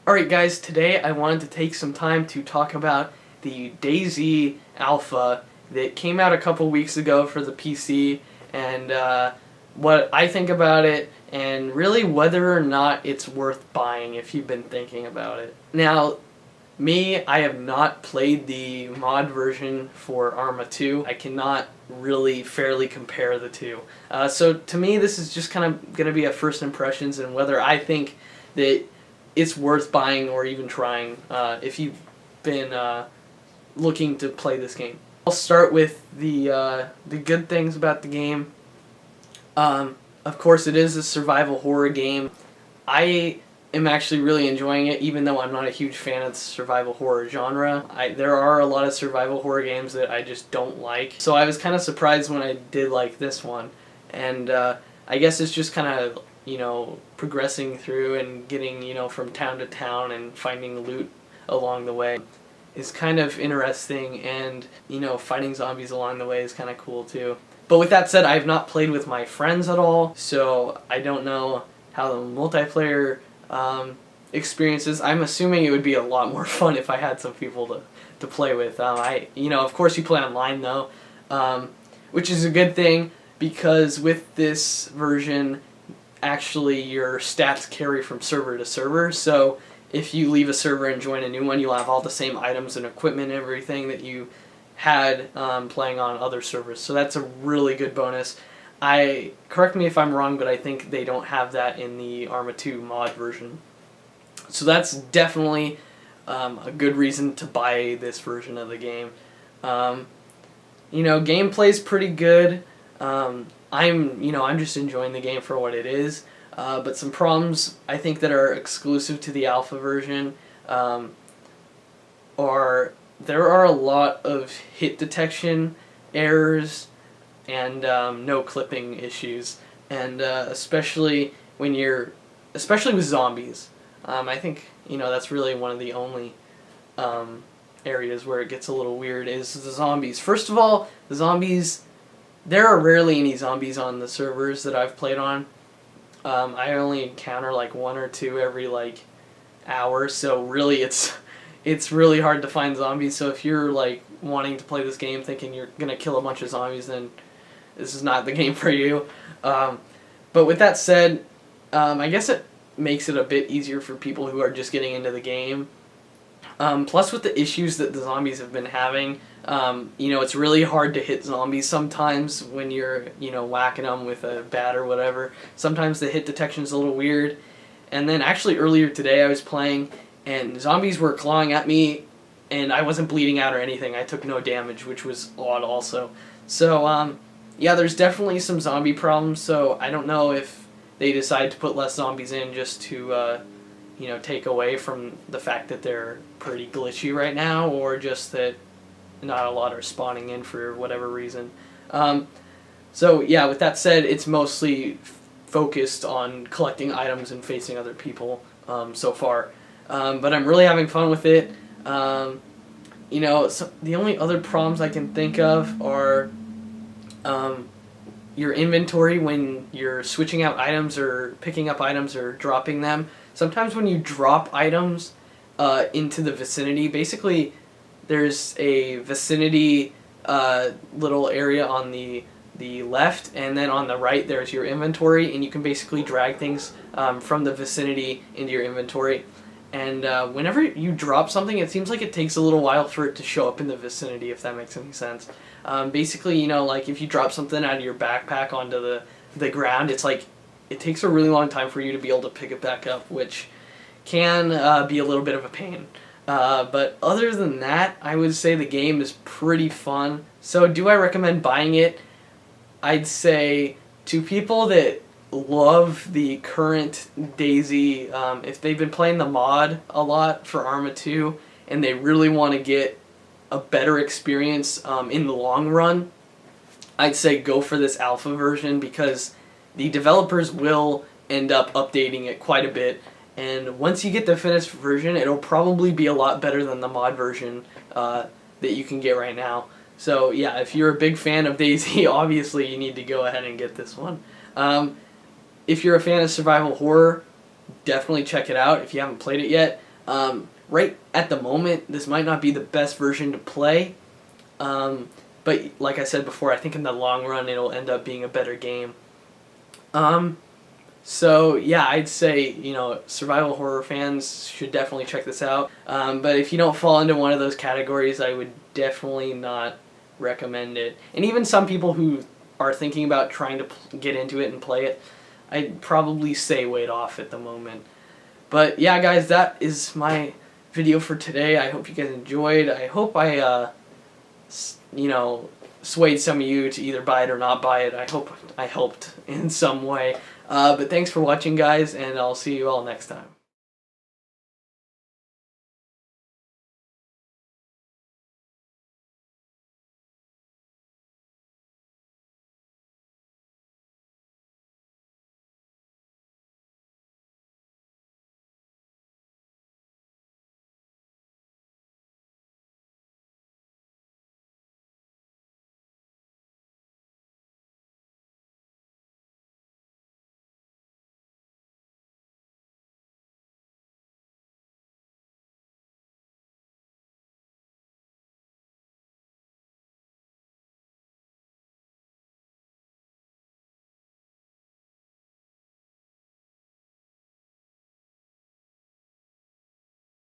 Alright guys, today I wanted to take some time to talk about the DayZ Alpha that came out a couple weeks ago for the PC, and what I think about it, and really whether or not it's worth buying if you've been thinking about it. Now, I have not played the mod version for Arma 2. I cannot really fairly compare the two. So to me, this is just kind of going to be a first impressions and whether I think that it's worth buying or even trying if you've been looking to play this game. I'll start with the good things about the game. Of course, it is a survival horror game. I am actually really enjoying it, even though I'm not a huge fan of the survival horror genre. There are a lot of survival horror games that I just don't like. So I was kind of surprised when I did like this one. And I guess it's just kind of, progressing through and getting, from town to town and finding loot along the way is kind of interesting, and, fighting zombies along the way is kind of cool too. But with that said, I have not played with my friends at all, so I don't know how the multiplayer experiences. I'm assuming it would be a lot more fun if I had some people to play with. Of course you play online though, which is a good thing because with this version, actually your stats carry from server to server. So if you leave a server and join a new one, you'll have all the same items and equipment and everything that you had playing on other servers. So that's a really good bonus. Correct me if I'm wrong, but I think they don't have that in the Arma 2 mod version. So that's definitely a good reason to buy this version of the game. Gameplay's pretty good. I'm just enjoying the game for what it is. But some problems I think that are exclusive to the alpha version there are a lot of hit detection errors and no clipping issues, and especially with zombies. I think that's really one of the only areas where it gets a little weird is the zombies. First of all, the zombies. There are rarely any zombies on the servers that I've played on. I only encounter like one or two every hour, so really it's really hard to find zombies. So if you're wanting to play this game thinking you're gonna kill a bunch of zombies, then this is not the game for you. But with that said, I guess it makes it a bit easier for people who are just getting into the game. Plus with the issues that the zombies have been having, it's really hard to hit zombies sometimes when you're, whacking them with a bat or whatever. Sometimes the hit detection's a little weird. And then actually earlier today I was playing and zombies were clawing at me and I wasn't bleeding out or anything. I took no damage, which was odd also. So, yeah, there's definitely some zombie problems, so I don't know if they decide to put less zombies in just to, take away from the fact that they're pretty glitchy right now, or just that not a lot are spawning in for whatever reason. So yeah, with that said, it's mostly focused on collecting items and facing other people so far. But I'm really having fun with it. So the only other problems I can think of are your inventory when you're switching out items or picking up items or dropping them. Sometimes when you drop items into the vicinity, basically there's a vicinity little area on the left, and then on the right there's your inventory, and you can basically drag things from the vicinity into your inventory. And whenever you drop something, it seems like it takes a little while for it to show up in the vicinity, if that makes any sense. Basically, if you drop something out of your backpack onto the ground, it's like it takes a really long time for you to be able to pick it back up, which can be a little bit of a pain. But other than that, I would say the game is pretty fun. So do I recommend buying it? I'd say to people that love the current DayZ, if they've been playing the mod a lot for Arma 2 and they really want to get a better experience in the long run, I'd say go for this alpha version, because the developers will end up updating it quite a bit, and once you get the finished version, it'll probably be a lot better than the mod version that you can get right now. So yeah, if you're a big fan of DayZ, obviously you need to go ahead and get this one. If you're a fan of survival horror, definitely check it out if you haven't played it yet. Right at the moment, this might not be the best version to play, but like I said before, I think in the long run it'll end up being a better game. So yeah, I'd say, survival horror fans should definitely check this out. But if you don't fall into one of those categories, I would definitely not recommend it. And even some people who are thinking about trying to get into it and play it, I'd probably say wait off at the moment. But yeah, guys, that is my video for today. I hope you guys enjoyed. I hope I, swayed some of you to either buy it or not buy it. I hope I helped in some way. But thanks for watching, guys, and I'll see you all next time.